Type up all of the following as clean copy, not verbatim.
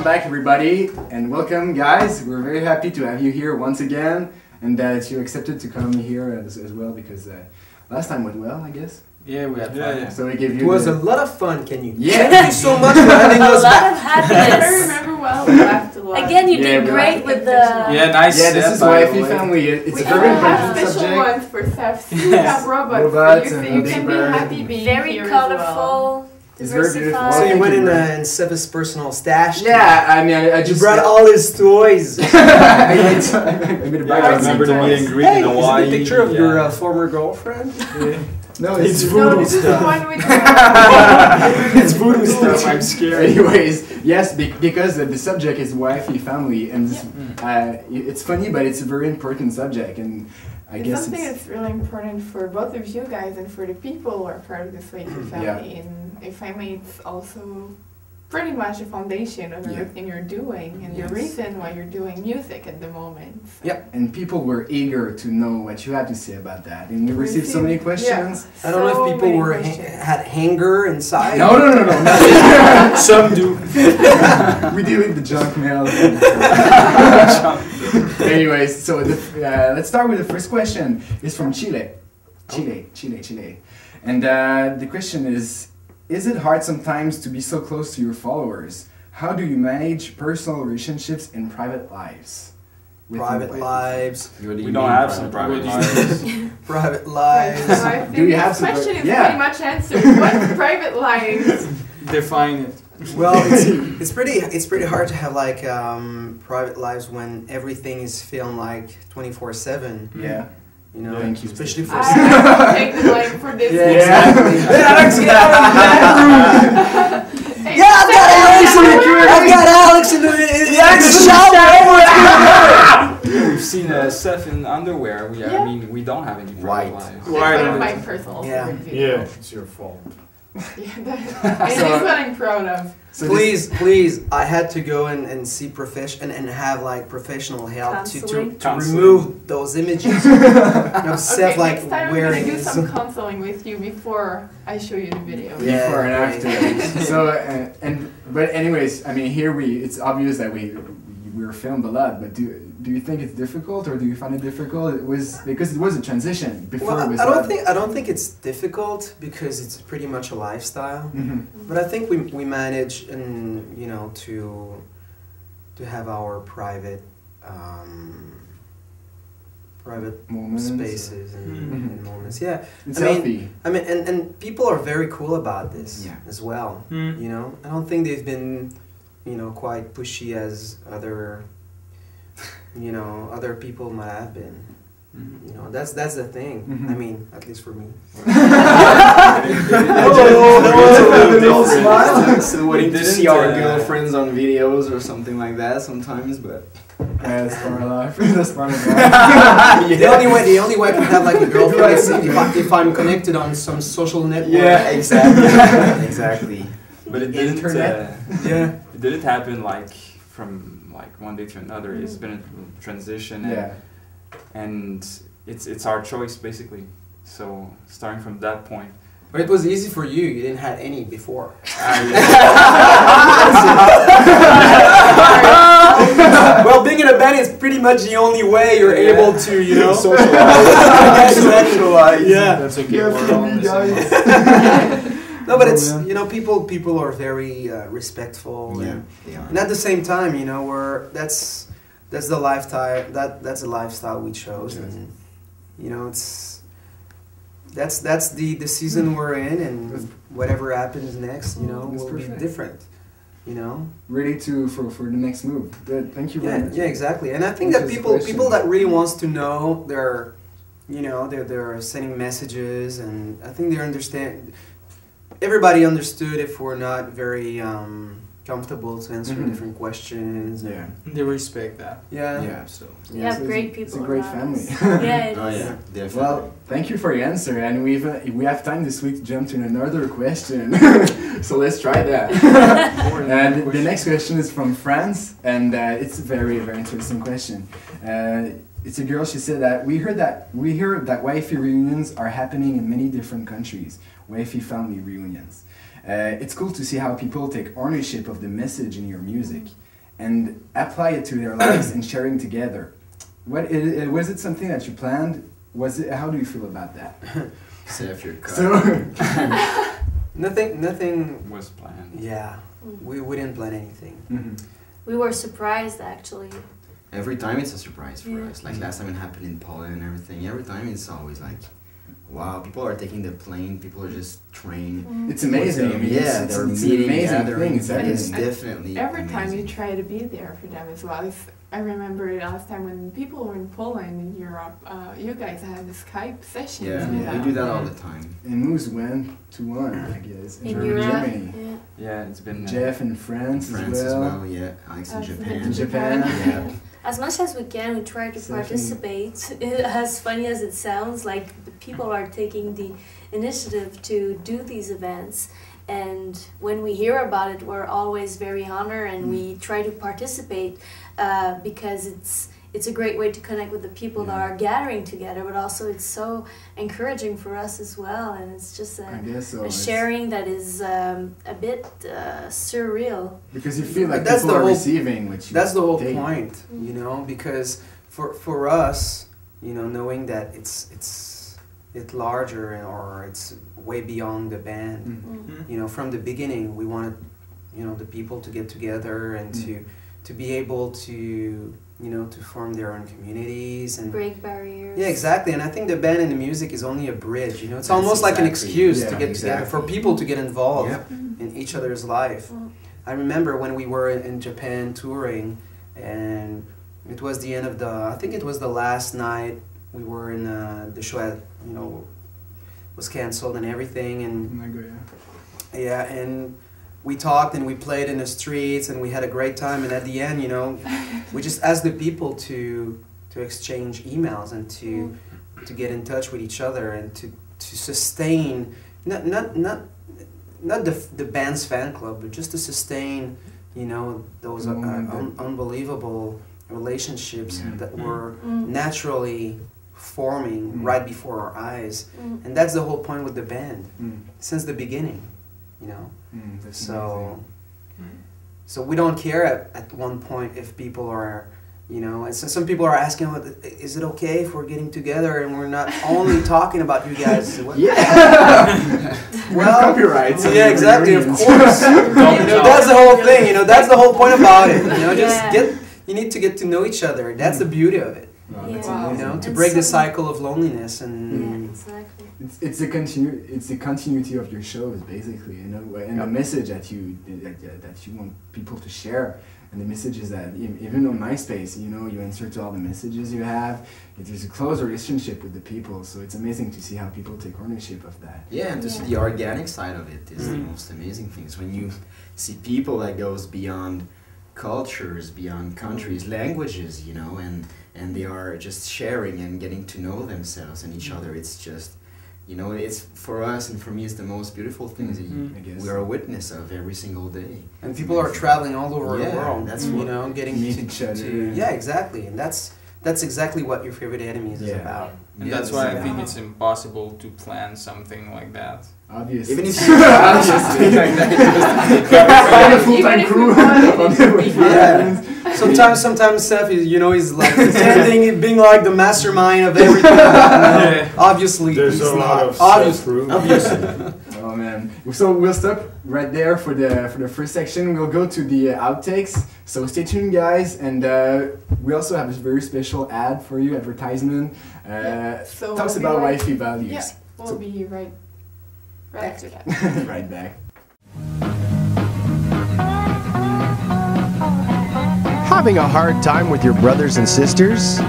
welcome back everybody, and welcome guys. We're very happy to have you here once again, and that you accepted to come here as well, because last time went well, I guess. Yeah, we had fun. Yeah. So we gave you. It was a lot of fun, can you? Yeah. Thank you so much for having us back. A lot of happiness. I remember well, we laughed a lot. Again, you did great with the... Yeah, nice. Yeah, this is YFE family. It's a very important special subject. ones for Seth. We have robots for you, so you can be happy being very here colorful. as well. It's very beautiful. So you went in Seth's personal stash? Yeah, I mean, I just brought all his toys. I made a I remember the meet and greet in Hawaii. Is it a picture of your former girlfriend? No, it's voodoo No, this is the stuff. one with It's voodoo stuff. I'm scared. Anyways, yes, because the subject is YFE family, and it's funny, but it's a very important subject, and I guess it's something that's really important for both of you guys and for the people who are part of this YFE family. And if I may, it's also pretty much a foundation of everything you're doing and the reason why you're doing music at the moment. So. Yep, and people were eager to know what you had to say about that, and we received so many questions. I don't know if people had anger inside. No. Some do. We delete the junk mail. Anyways, so let's start with the first question. It's from Chile. Chile. And the question is it hard sometimes to be so close to your followers? How do you manage personal relationships and private lives? Private lives. We don't have some private lives. Private lives. So I think Do you have the question is yeah. pretty much answered. What's private lives? Define it. Well, it's pretty hard to have like private lives when everything is filmed like 24/7. Yeah. You know, Thank you. especially for I will take the blame for this. Yeah, exactly. Alex, get out of that room. Hey, Yeah, I've got Alex in the shower. We've seen Seth in underwear. I mean, we don't have any private lives. One of my personal Yeah. favorite videos. It's your fault. Yeah, that's what I'm proud of. So Please, I had to go and see and have like professional help to remove those images. Seth like next time wearing I'm gonna do some counseling with you before I show you the video. Yeah, before and after. So but anyways, I mean, here it's obvious that we were filmed a lot. But do you think it's difficult, or do you find it difficult? It was because it was a transition before. Well, it was I don't think it's difficult because it's pretty much a lifestyle. But I think we manage and to have our private moments, spaces and moments. Yeah, it's healthy. I mean, and people are very cool about this as well. You know, I don't think they've been, quite pushy as other people might have been. You know, that's the thing. I mean, at least for me. Still waiting to see our girlfriends on videos or something like that sometimes, but that's part of life. That's part of life. The only way I can have like a girlfriend is if I'm connected on some social network. yeah, exactly, exactly. But it didn't. Internet. It didn't happen like from like one day to another. It's been a transition. And it's our choice basically. So starting from that point. But it was easy for you. You didn't have any before. Well, being in a band is pretty much the only way you're able to, socialize. Socialize. Yeah. That's okay. We're all the same. No, but it's people are very respectful. Yeah, they are. And at the same time, that's the lifestyle that's the lifestyle we chose, and that's the season we're in, and whatever happens next, will be different. Ready for the next move. Good. Thank you very much. Yeah, exactly. And I think that people that really wants to know, they're sending messages, and I think they understand. Everybody understood if we're not very comfortable to answer different questions. Yeah, they respect that. Yeah. So You have great people. It's a great around family. us. Yeah, it oh is. yeah, definitely. Well, thank you for your answer, and we have time this week to jump to another question. So let's try that. And the next question is from France, and it's a very interesting question. It's a girl. She said that we heard that YFE reunions are happening in many different countries. YFE family reunions. It's cool to see how people take ownership of the message in your music. and apply it to their lives and sharing together. Was it something that you planned? How do you feel about that? Save your car. So Nothing was planned. Yeah, we didn't plan anything. Mm-hmm. We were surprised actually. Every time it's a surprise for us. Like last time it happened in Poland and everything. Every time it's always like, wow, people are taking the plane, people are just trained. It's amazing. I mean, yeah, they're meeting, gathering. It's definitely every amazing. time you try to be there for them as well. I remember last time when people were in Poland and Europe, you guys had the Skype sessions. Yeah, we do that all the time. And who's went to one, I guess, In Germany. Europe, Yeah, it's been Jeff in France as well, yeah. Alex in Japan. In Japan. Yeah. As much as we can, we try to participate. As funny as it sounds, like the people are taking the initiative to do these events. And when we hear about it, we're always very honored, and we try to participate because it's a great way to connect with the people that are gathering together, but also it's so encouraging for us as well, and it's just a sharing that is a bit surreal. Because you feel like people are receiving what you That's the whole point, you know, because for us, you know, knowing that it's larger or it's way beyond the band, you know, from the beginning we wanted, you know, the people to get together and to be able to, you know, to form their own communities and break barriers. Yeah, exactly. And I think the band and the music is only a bridge, you know. It's almost like an excuse to get together, for people to get involved in each other's life. I remember when we were in Japan touring, and it was the end of I think it was the last night we were in the show, you know, was canceled and everything, and and we talked and we played in the streets and we had a great time, and at the end, you know, we just asked the people to exchange emails and to get in touch with each other and to sustain not the band's fan club, but just to sustain, you know, those unbelievable relationships that were naturally forming right before our eyes. And that's the whole point with the band since the beginning, you know. So we don't care at one point if people are, you know, and so some people are asking, is it okay if we're getting together and we're not only talking about you guys? Well, copyrights. Yeah, exactly, of course. You know, that's the whole thing, you know, that's the whole point about it. You know, you need to get to know each other. That's the beauty of it. You know, to break the cycle of loneliness and exactly. It's the continuity of your shows, basically, you know, and the message that you want people to share, and the message is that even on MySpace, you know, you answer to all the messages you have. There's a close relationship with the people, so it's amazing to see how people take ownership of that. Yeah, and to see the organic side of it is the most amazing things. When you see people that goes beyond cultures, beyond countries, languages, you know, and they are just sharing and getting to know themselves and each other. It's just, you know, it's for us and for me, it's the most beautiful things that we are a witness of every single day. And people are traveling all over the world. That's you know, getting meet each other. Yeah, exactly, and that's exactly what Your Favorite Enemies is about. And that's why I think it's impossible to plan something like that. Obviously. Even if you obviously like that. A full-time crew. Sometimes Seth is, you know, he's like pretending being like the mastermind of everything. You know? Obviously, there's he's a lot of obviously. Oh man! So we'll stop right there for the first section. We'll go to the outtakes. So stay tuned, guys, and we also have a very special ad for you, advertisement. So talks we'll about right, YFE values. Yeah, we'll be right after that. Right back. Having a hard time with your brothers and sisters?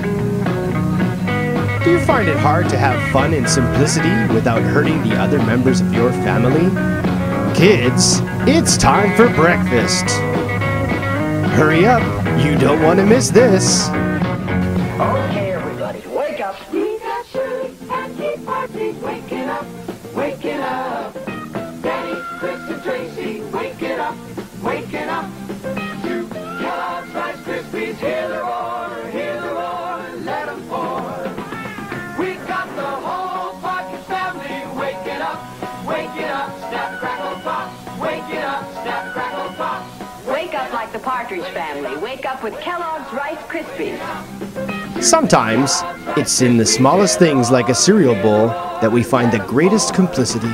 Do you find it hard to have fun and simplicity without hurting the other members of your family? Kids, it's time for breakfast. Hurry up, you don't want to miss this. Okay, everybody, wake up. We got Shirley and Keith Party waking up, waking up. Danny, Chris, and Tracy, waking up, waking up. Two Kellogg's Rice Krispies, hear the roar, let them pour. We got the whole Party family waking up, snap, crackle, pop. Waking up, snap, crackle, pop. Wake up like the Partridge Family. Wake up with Kellogg's Rice Krispies. Sometimes, it's in the smallest things like a cereal bowl that we find the greatest complicity.